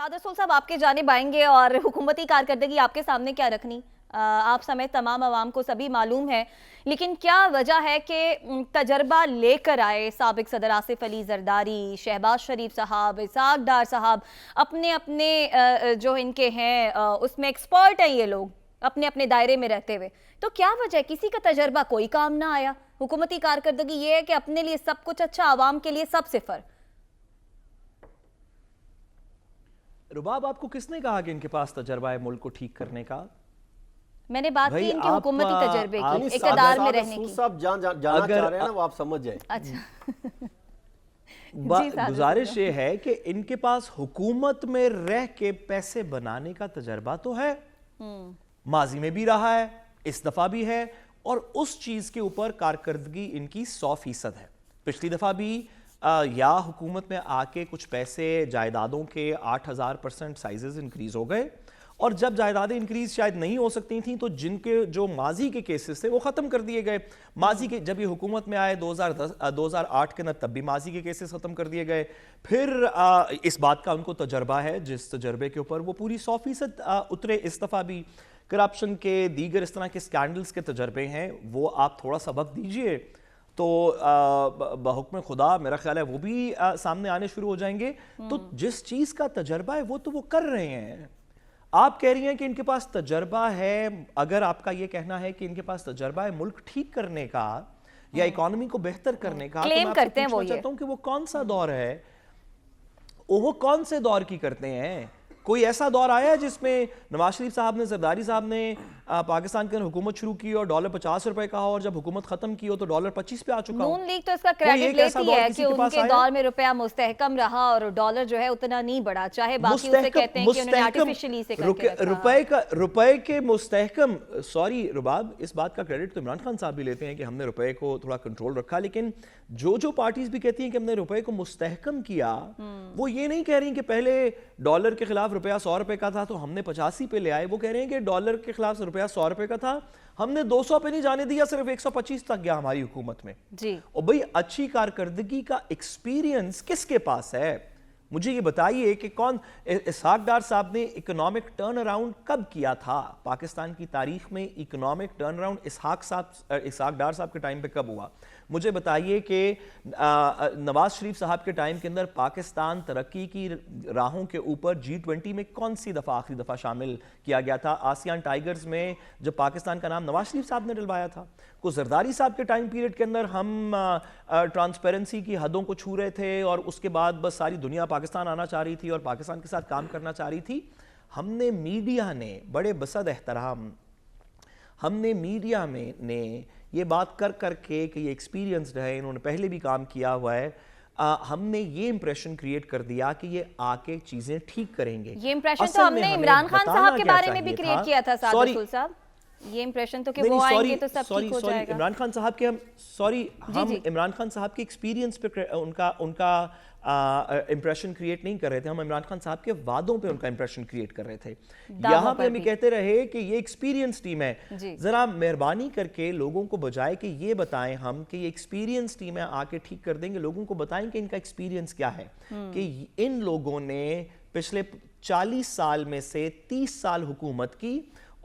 साद रसूल साहब आपके जानिब आएंगे और हुकूमती कारकर्दगी आपके सामने क्या रखनी, आप समेत तमाम अवाम को सभी मालूम है, लेकिन क्या वजह है कि तजर्बा लेकर आए साबिक सदर आसिफ अली जरदारी, शहबाज शरीफ साहब, इसाक डार साहब, अपने अपने जो इनके हैं उसमें एक्सपर्ट हैं ये लोग अपने अपने दायरे में रहते हुए, तो क्या वजह है किसी का तजर्बा कोई काम ना आया? हुकूमती कारकर्दगी ये है कि अपने लिए सब कुछ अच्छा, आवाम के लिए सब सिफर। रुबाब, आपको किसने कहा कि इनके पास तजर्बा है मुल्क को ठीक करने का? मैंने बात की इनके हुकूमती तजर्बे की, इक़्तिदार में रहने की। सब जाना चाह रहे हैं ना, वो आप समझ जाए। अच्छा गुजारिश ये है कि इनके पास हुकूमत में रह के पैसे बनाने का तजर्बा तो है, माजी में भी रहा है, इस दफा भी है, और उस चीज के ऊपर कारकर्दगी इनकी 100% है। पिछली दफा भी या हुकूमत में आके कुछ पैसे जायदादों के 8000% साइजेस इंक्रीज हो गए, और जब जायदादें इंक्रीज शायद नहीं हो सकती थी तो जिनके जो माजी के केसेस थे वो ख़त्म कर दिए गए। माजी के जब ये हुकूमत में आए 2008 के अंदर, तब भी माजी के केसेस ख़त्म कर दिए गए। फिर इस बात का उनको तजर्बा है, जिस तजर्बे के ऊपर वो पूरी 100% उतरे। इस दफ़ा भी करप्शन के दीगर इस तरह के स्कैंडल्स के तजर्बे हैं, वो आप थोड़ा सा वक्त दीजिए तो बहुक्म खुदा मेरा ख्याल है वो भी सामने आने शुरू हो जाएंगे। तो जिस चीज़ का तजर्बा है वो तो वो कर रहे हैं। आप कह रही हैं कि इनके पास तजर्बा है, अगर आपका ये कहना है कि इनके पास तजर्बा है मुल्क ठीक करने का या इकोनॉमी को बेहतर करने का, तो मैं आपसे पूछना चाहता हूं कि वो कौन सा दौर है, वो कौन से दौर की करते हैं? कोई ऐसा दौर आया है जिसमें नवाज शरीफ साहब ने, जरदारी साहब ने पाकिस्तान के अंदर हुकूमत शुरू की और डॉलर 50 रुपए का हो, और जब हुकूमत खत्म की हो तो डॉलर 25 पे आ चुका हो? नून लीग तो इसका क्रेडिट लेती है कि उनके दौर में रुपया मुस्तहकम रहा और डॉलर जो है उतना नहीं बढ़ा, चाहे बाकी उसे कहते हैं कि उन्होंने आर्टिफिशियली से करके रखा। रुपए के मुस्तहकम, सॉरी रुबाब, इस बात का क्रेडिट तो इमरान खान साहब भी लेते हैं कि हमने रुपए को थोड़ा कंट्रोल रखा, लेकिन जो पार्टीज भी कहती हैं कि हमने रुपए को मुस्तहकम किया, वो ये नहीं कह रही कि पहले डॉलर के खिलाफ रुपया 100 रुपए का था तो हमने 85 पे ले आए। वो कह रहे हैं कि डॉलर के खिलाफ रुपया 100 रुपए का था, हमने 200 पे नहीं जाने दिया, सिर्फ 125 तक गया हमारी हुकूमत में जी। और भाई, अच्छी कारकर्दगी का एक्सपीरियंस किसके पास है? मुझे ये बताइए कि कौन, इसाक डार साहब ने इकोनॉमिक टर्न अराउंड कब किया था? पाकिस्तान की तारीख में इकोनॉमिक टर्न अराउंड इसाक डार साहब के टाइम पे कब हुआ? मुझे बताइए कि नवाज शरीफ साहब के टाइम के अंदर पाकिस्तान तरक्की की राहों के ऊपर G20 में कौन सी दफ़ा आखिरी दफ़ा शामिल किया गया था? आसियान टाइगर्स में जब पाकिस्तान का नाम नवाज शरीफ साहब ने डलवाया था। को जरदारी साहब के टाइम पीरियड के अंदर हम ट्रांसपेरेंसी की हदों को छू रहे थे और उसके बाद बस सारी दुनिया पाकिस्तान आना चाह रही थी और पाकिस्तान के साथ काम करना चाह रही थी। हमने मीडिया ने बड़े बसद एहतराम, हमने मीडिया में ने ये बात कर करके कि ये एक्सपीरियंस्ड है, इन्होंने पहले भी काम किया हुआ है, हमने ये इंप्रेशन क्रिएट कर दिया कि ये आके चीजें ठीक करेंगे। ये इंप्रेशन तो हमने इमरान खान साहब के बारे में भी क्रिएट किया था साद रसूल साहब। ये इंप्रेशन तो कि वो आएंगे तो सब ठीक हो जाएगा। इमरान खान साहब के हम इमरान खान साहब के एक्सपीरियंस पे उनका इंप्रेशन क्रिएट नहीं कर रहे थे, हम इमरान खान साहब के वादों पे उनका इंप्रेशन क्रिएट कर रहे थे। यहाँ पे हम कहते रहे कि ये एक्सपीरियंस टीम है, जरा मेहरबानी करके लोगों को बजाय कि ये बताएं हम कि ये एक्सपीरियंस टीम है, आके ठीक कर देंगे, लोगों को बताएं कि इनका एक्सपीरियंस क्या है, कि इन लोगों ने पिछले 40 साल में से 30 साल हुकूमत की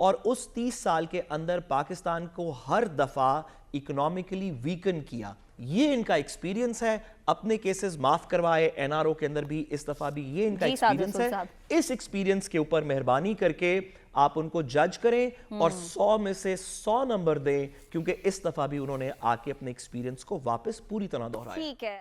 और उस 30 साल के अंदर पाकिस्तान को हर दफा इकोनॉमिकली वीकन किया। ये इनका एक्सपीरियंस है, अपने केसेस माफ करवाए एनआरओ के अंदर भी, इस दफा भी ये इनका एक्सपीरियंस है। इस एक्सपीरियंस के ऊपर मेहरबानी करके आप उनको जज करें और 100 में से 100 नंबर दें, क्योंकि इस दफा भी उन्होंने आके अपने एक्सपीरियंस को वापस पूरी तरह दोहराया। ठीक है।